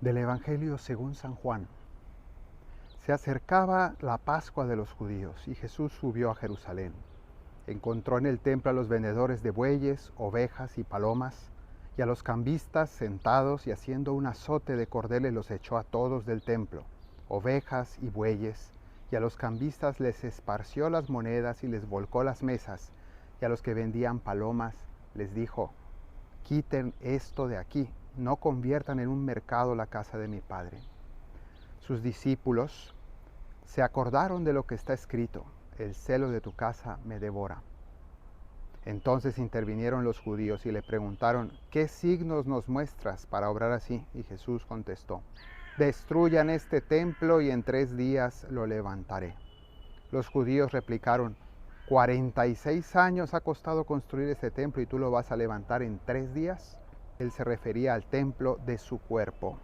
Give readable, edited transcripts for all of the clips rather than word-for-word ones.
Del Evangelio según San Juan. Se acercaba la Pascua de los judíos y Jesús subió a Jerusalén. Encontró en el templo a los vendedores de bueyes, ovejas y palomas, y a los cambistas sentados y haciendo un azote de cordeles los echó a todos del templo, ovejas y bueyes, y a los cambistas les esparció las monedas y les volcó las mesas, y a los que vendían palomas les dijo: quiten esto de aquí, no conviertan en un mercado la casa de mi Padre. Sus discípulos se acordaron de lo que está escrito: el celo de tu casa me devora. Entonces intervinieron los judíos y le preguntaron: ¿qué signos nos muestras para obrar así? Y Jesús contestó: destruyan este templo y en 3 días lo levantaré. Los judíos replicaron: 46 años ha costado construir este templo y tú lo vas a levantar en 3 días. Él se refería al templo de su cuerpo.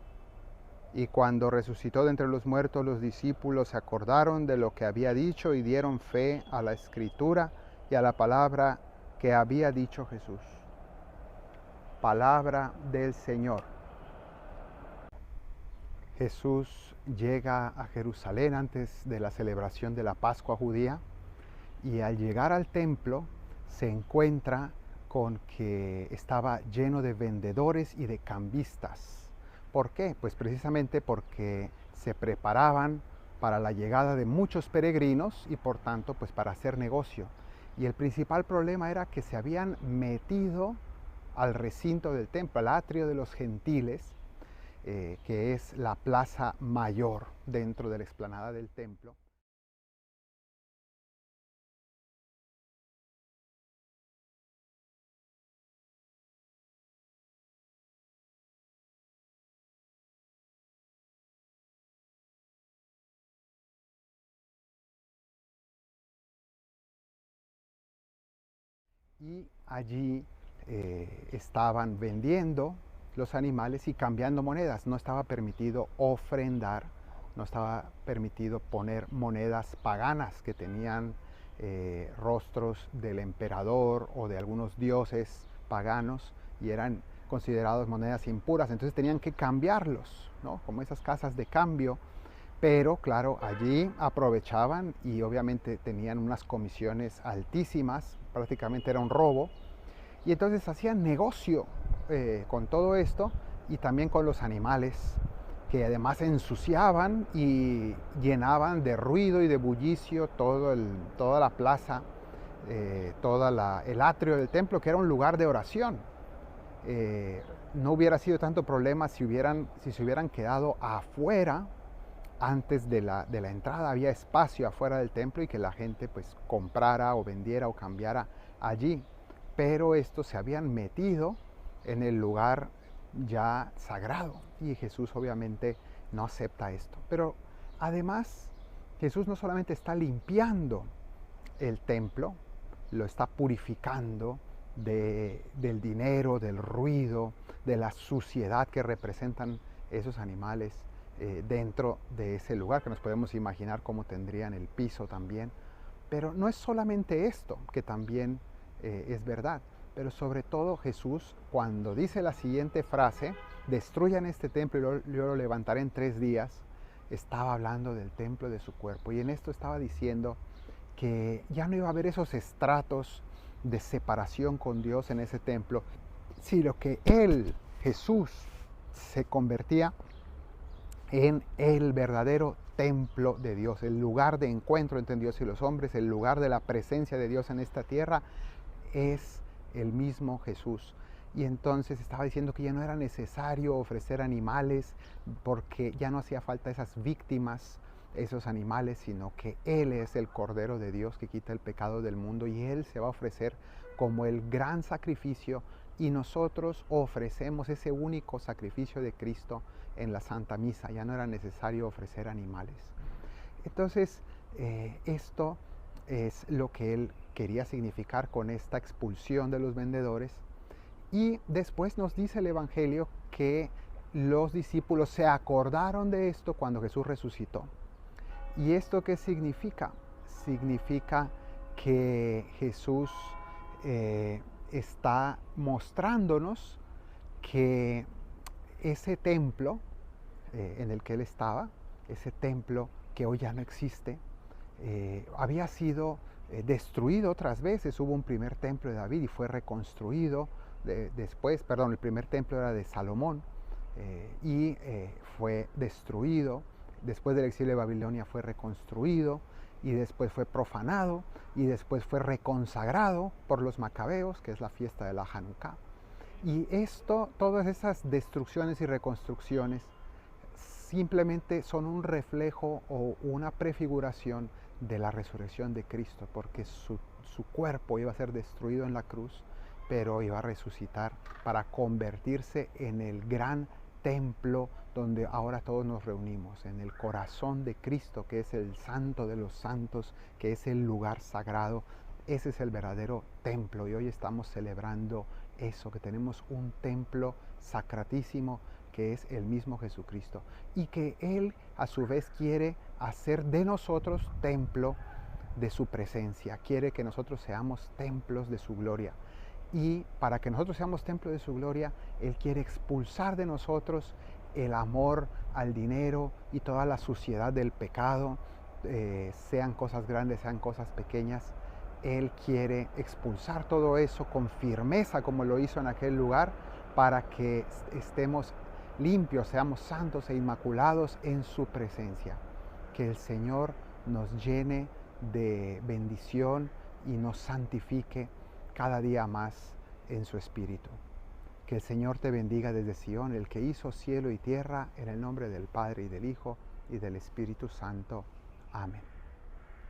Y cuando resucitó de entre los muertos, los discípulos se acordaron de lo que había dicho y dieron fe a la Escritura y a la palabra que había dicho Jesús. Palabra del Señor. Jesús llega a Jerusalén antes de la celebración de la Pascua judía y al llegar al templo se encuentra con que estaba lleno de vendedores y de cambistas. ¿Por qué? Pues precisamente porque se preparaban para la llegada de muchos peregrinos y por tanto pues para hacer negocio. Y el principal problema era que se habían metido al recinto del templo, al atrio de los gentiles, que es la plaza mayor dentro de la explanada del templo. Y allí estaban vendiendo los animales y cambiando monedas. No estaba permitido ofrendar, no estaba permitido poner monedas paganas que tenían rostros del emperador o de algunos dioses paganos y eran considerados monedas impuras. Entonces tenían que cambiarlos, ¿no? Como esas casas de cambio. Pero claro, allí aprovechaban y obviamente tenían unas comisiones altísimas, prácticamente era un robo. Y entonces hacían negocio con todo esto y también con los animales, que además ensuciaban y llenaban de ruido y de bullicio toda la plaza, el atrio del templo, que era un lugar de oración. No hubiera sido tanto problema si se hubieran quedado afuera. Antes de la entrada había espacio afuera del templo y que la gente pues comprara o vendiera o cambiara allí. Pero estos se habían metido en el lugar ya sagrado y Jesús obviamente no acepta esto. Pero además Jesús no solamente está limpiando el templo, lo está purificando del dinero, del ruido, de la suciedad que representan esos animales dentro de ese lugar, que nos podemos imaginar cómo tendrían el piso también. Pero no es solamente esto, que también es verdad, pero sobre todo Jesús, cuando dice la siguiente frase: destruyan este templo y yo lo levantaré en 3 días, estaba hablando del templo de su cuerpo, y en esto estaba diciendo que ya no iba a haber esos estratos de separación con Dios en ese templo, sino que Él, Jesús, se convertía en el verdadero templo de Dios, el lugar de encuentro entre Dios y los hombres, el lugar de la presencia de Dios en esta tierra, es el mismo Jesús. Y entonces estaba diciendo que ya no era necesario ofrecer animales, porque ya no hacía falta esas víctimas, esos animales, sino que Él es el Cordero de Dios que quita el pecado del mundo y Él se va a ofrecer como el gran sacrificio, y nosotros ofrecemos ese único sacrificio de Cristo en la Santa Misa. Ya no era necesario ofrecer animales. Entonces, esto es lo que Él quería significar con esta expulsión de los vendedores. Y después nos dice el Evangelio que los discípulos se acordaron de esto cuando Jesús resucitó. ¿Y esto qué significa? Significa que Jesús está mostrándonos que ese templo en el que él estaba, ese templo que hoy ya no existe, había sido destruido otras veces. Hubo un primer templo de David y fue reconstruido después, perdón, el primer templo era de Salomón y fue destruido. Después del exilio de Babilonia fue reconstruido y después fue profanado y después fue reconsagrado por los macabeos, que es la fiesta de la Hanukkah. Y todas esas destrucciones y reconstrucciones simplemente son un reflejo o una prefiguración de la resurrección de Cristo, porque su cuerpo iba a ser destruido en la cruz, pero iba a resucitar para convertirse en el gran templo donde ahora todos nos reunimos, en el corazón de Cristo, que es el santo de los santos, que es el lugar sagrado. Ese es el verdadero templo y hoy estamos celebrando eso, que tenemos un templo sacratísimo que es el mismo Jesucristo y que Él a su vez quiere hacer de nosotros templo de su presencia, quiere que nosotros seamos templos de su gloria. Y para que nosotros seamos templo de su gloria, Él quiere expulsar de nosotros el amor al dinero y toda la suciedad del pecado, sean cosas grandes, sean cosas pequeñas. Él quiere expulsar todo eso con firmeza como lo hizo en aquel lugar para que estemos limpios, seamos santos e inmaculados en su presencia. Que el Señor nos llene de bendición y nos santifique cada día más en su Espíritu. Que el Señor te bendiga desde Sion, el que hizo cielo y tierra, en el nombre del Padre y del Hijo y del Espíritu Santo. Amén.